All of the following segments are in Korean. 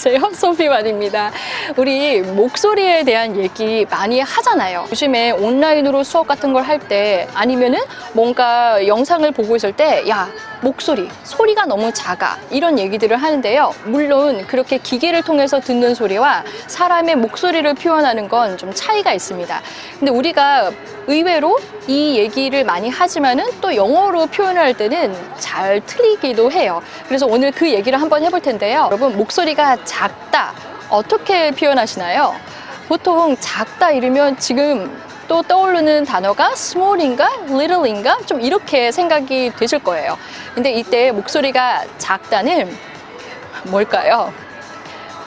안녕하세요, 소피만입니다. 우리 목소리에 대한 얘기 많이 하잖아요. 요즘에 온라인으로 수업 같은 걸 할 때 아니면은 뭔가 영상을 보고 있을 때 야, 목소리, 소리가 너무 작아 이런 얘기들을 하는데요. 물론 그렇게 기계를 통해서 듣는 소리와 사람의 목소리를 표현하는 건 좀 차이가 있습니다. 근데 우리가 의외로 이 얘기를 많이 하지만은 또 영어로 표현할 때는 잘 틀리기도 해요. 그래서 오늘 그 얘기를 한번 해볼 텐데요. 여러분, 목소리가 작다 어떻게 표현하시나요? 보통 작다 이러면 지금 또 떠오르는 단어가 small인가 little인가 좀 이렇게 생각이 되실 거예요. 근데 이때 목소리가 작다는 뭘까요?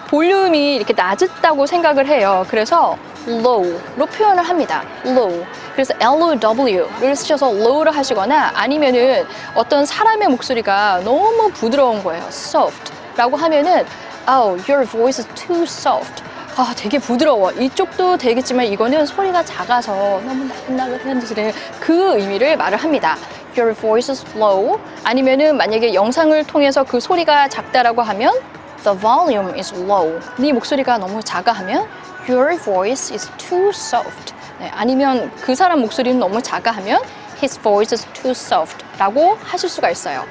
볼륨이 이렇게 낮았다고 생각을 해요. 그래서 low로 표현을 합니다. low. 그래서 low를 쓰셔서 low를 하시거나 아니면은 어떤 사람의 목소리가 너무 부드러운 거예요. soft라고 하면은 oh, your voice is too soft. 아, 되게 부드러워. 이쪽도 되겠지만 이거는 소리가 작아서 너무 나긋나긋한 그 의미를 말을 합니다. Your voice is low. 아니면은 만약에 영상을 통해서 그 소리가 작다라고 하면 The volume is low. 네 목소리가 너무 작아 하면 Your voice is too soft. 네, 아니면 그 사람 목소리는 너무 작아 하면 His voice is too soft 라고 하실 수가 있어요.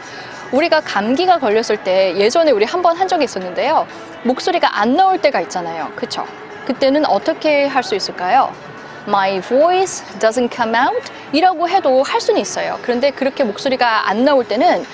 우리가 감기가 걸렸을 때 예전에 우리 한 번 한 적이 있었는데요. 목소리가 안 나올 때가 있잖아요. 그쵸? 그때는 어떻게 할 수 있을까요? My voice doesn't come out 이라고 해도 할 수는 있어요. 그런데 그렇게 목소리가 안 나올 때는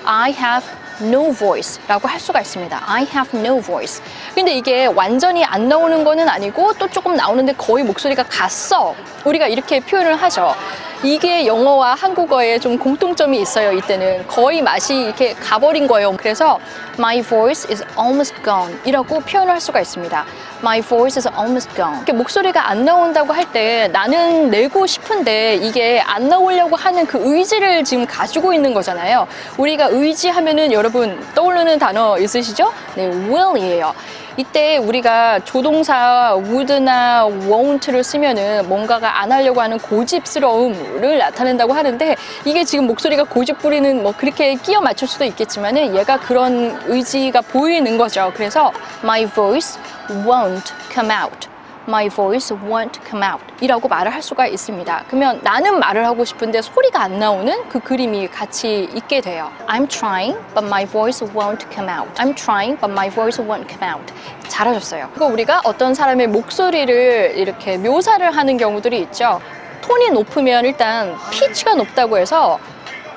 I have no voice 라고 할 수가 있습니다. I have no voice. 근데 이게 완전히 안 나오는 거는 아니고 또 조금 나오는데 거의 목소리가 갔어. 우리가 이렇게 표현을 하죠. 이게 영어와 한국어에 좀 공통점이 있어요. 이때는 거의 맛이 이렇게 가버린 거예요. 그래서 My voice is almost gone 이라고 표현을 할 수가 있습니다. My voice is almost gone. 이렇게 목소리가 안 나온다고 할 때 나는 내고 싶은데 이게 안 나오려고 하는 그 의지를 지금 가지고 있는 거잖아요. 우리가 의지하면은 여러분 떠오르는 단어 있으시죠? 네, will이에요. 이때 우리가 조동사 would나 won't를 쓰면은 뭔가가 안 하려고 하는 고집스러움을 나타낸다고 하는데 이게 지금 목소리가 고집 부리는 뭐 그렇게 끼워 맞출 수도 있겠지만은 얘가 그런 의지가 보이는 거죠. 그래서 my voice won't come out. My voice won't come out 이라고 말을 할 수가 있습니다. 그러면 나는 말을 하고 싶은데 소리가 안 나오는 그 그림이 같이 있게 돼요. I'm trying, but my voice won't come out. I'm trying, but my voice won't come out. 잘하셨어요. 그리고 우리가 어떤 사람의 목소리를 이렇게 묘사를 하는 경우들이 있죠. 톤이 높으면 일단 피치가 높다고 해서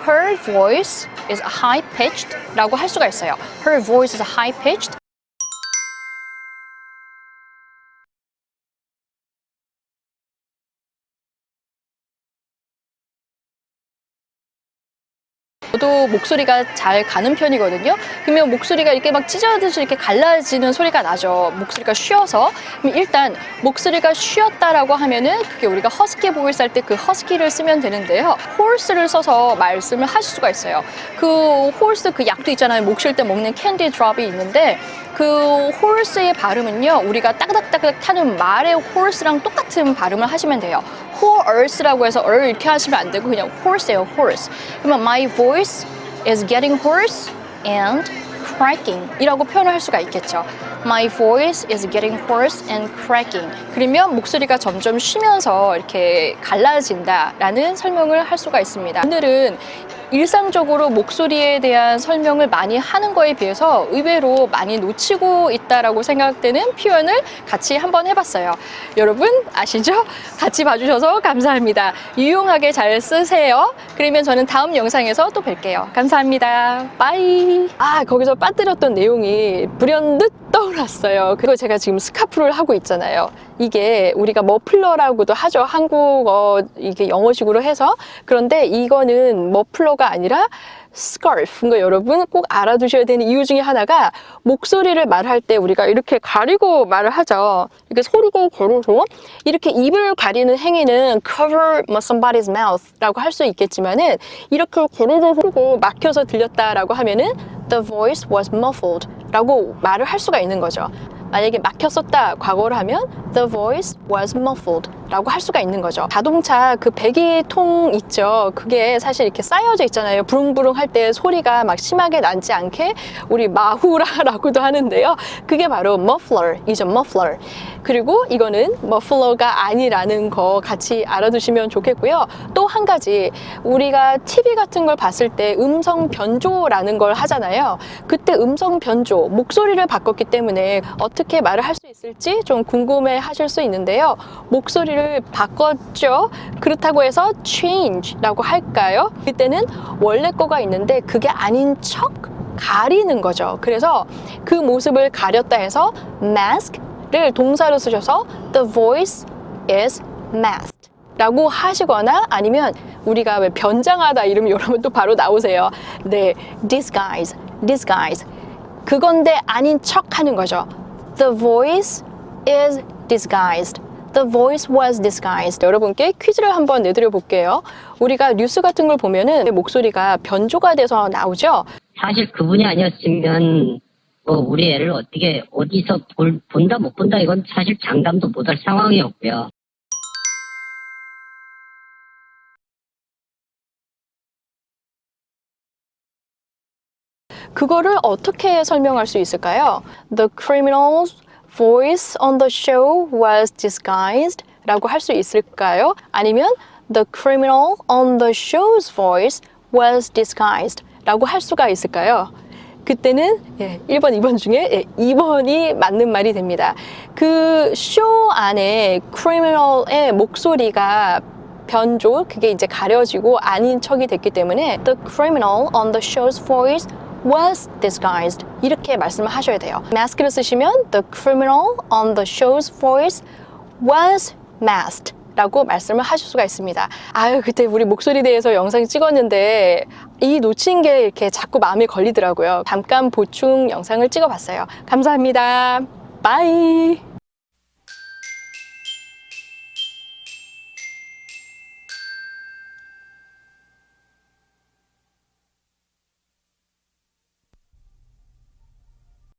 Her voice is high-pitched 라고 할 수가 있어요. Her voice is high-pitched. 저도 목소리가 잘 가는 편이거든요. 그러면 목소리가 이렇게 막 찢어지듯이 이렇게 갈라지는 소리가 나죠. 목소리가 쉬어서. 그럼 일단 목소리가 쉬었다라고 하면은 그게 우리가 허스키 보이스 할 때 그 허스키를 쓰면 되는데요. 호르스를 써서 말씀을 하실 수가 있어요. 그 호르스 그 약도 있잖아요. 목 쉴 때 먹는 캔디 드롭이 있는데 그 호르스의 발음은요. 우리가 따그닥따그닥 타는 말의 호르스랑 똑같은 발음을 하시면 돼요. horse라고 해서 이렇게 하시면 안 되고 그냥 horse예요, horse. 그러면 my voice is getting hoarse and cracking 이라고 표현을 할 수가 있겠죠. My voice is getting hoarse and cracking. 그러면 목소리가 점점 쉬면서 이렇게 갈라진다라는 설명을 할 수가 있습니다. 오늘은 일상적으로 목소리에 대한 설명을 많이 하는 거에 비해서 의외로 많이 놓치고 있다라고 생각되는 표현을 같이 한번 해봤어요. 여러분 아시죠? 같이 봐주셔서 감사합니다. 유용하게 잘 쓰세요. 그러면 저는 다음 영상에서 또 뵐게요. 감사합니다. 빠이. 거기서 빠뜨렸던 내용이 불현듯 떠올랐어요. 그리고 제가 지금 스카프를 하고 있잖아요. 이게 우리가 머플러라고도 하죠. 한국어 이게 영어식으로 해서. 그런데 이거는 머플러가 아니라 스카프. 그러니까 여러분 꼭 알아두셔야 되는 이유 중에 하나가 목소리를 말할 때 우리가 이렇게 가리고 말을 하죠. 이렇게 소리가 걸어서 이렇게 입을 가리는 행위는 cover somebody's mouth라고 할 수 있겠지만은 이렇게 걸어서 막혀서 들렸다라고 하면은 the voice was muffled 라고 말을 할 수가 있는 거죠. 만약에 막혔었다 과거를 하면 the voice was muffled 라고 할 수가 있는 거죠. 자동차 그 배기통 있죠. 그게 사실 이렇게 쌓여져 있잖아요. 부릉부릉 할 때 소리가 막 심하게 나지 않게 우리 마후라라고도 하는데요. 그게 바로 muffler이죠. muffler. 그리고 이거는 머플러가 아니라는 거 같이 알아두시면 좋겠고요. 또 한 가지, 우리가 TV 같은 걸 봤을 때 음성 변조라는 걸 하잖아요. 그때 음성 변조, 목소리를 바꿨기 때문에 어떻게 말을 할 수 있을지 좀 궁금해 하실 수 있는데요. 목소리를 바꿨죠. 그렇다고 해서 change라고 할까요? 그때는 원래 거가 있는데 그게 아닌 척 가리는 거죠. 그래서 그 모습을 가렸다 해서 mask를 동사로 쓰셔서 the voice is masked 라고 하시거나, 아니면 우리가 왜 변장하다 이러면 이러면 또 바로 나오세요. 네, disguise. 그건데 아닌 척 하는 거죠. The voice is disguised. The voice was disguised. 여러분께 퀴즈를 한번 내드려 볼게요. 우리가 뉴스 같은 걸 보면은 목소리가 변조가 돼서 나오죠. 사실 그분이 아니었으면 뭐 우리 애를 어떻게 어디서 본다 못 본다 이건 사실 장담도 못할 상황이었고요. 그거를 어떻게 설명할 수 있을까요? The criminal's voice on the show was disguised 라고 할 수 있을까요? 아니면 The criminal on the show's voice was disguised 라고 할 수가 있을까요? 그때는 1번, 2번 중에 2번이 맞는 말이 됩니다. 그 쇼 안에 criminal의 목소리가 변조, 그게 이제 가려지고 아닌 척이 됐기 때문에 The criminal on the show's voice was disguised 이렇게 말씀을 하셔야 돼요. mask를 쓰시면 the criminal on the show's voice was masked 라고 말씀을 하실 수가 있습니다. 아유, 그때 우리 목소리 대해서 영상 찍었는데 이 놓친 게 이렇게 자꾸 마음에 걸리더라고요. 잠깐 보충 영상을 찍어봤어요. 감사합니다. 바이.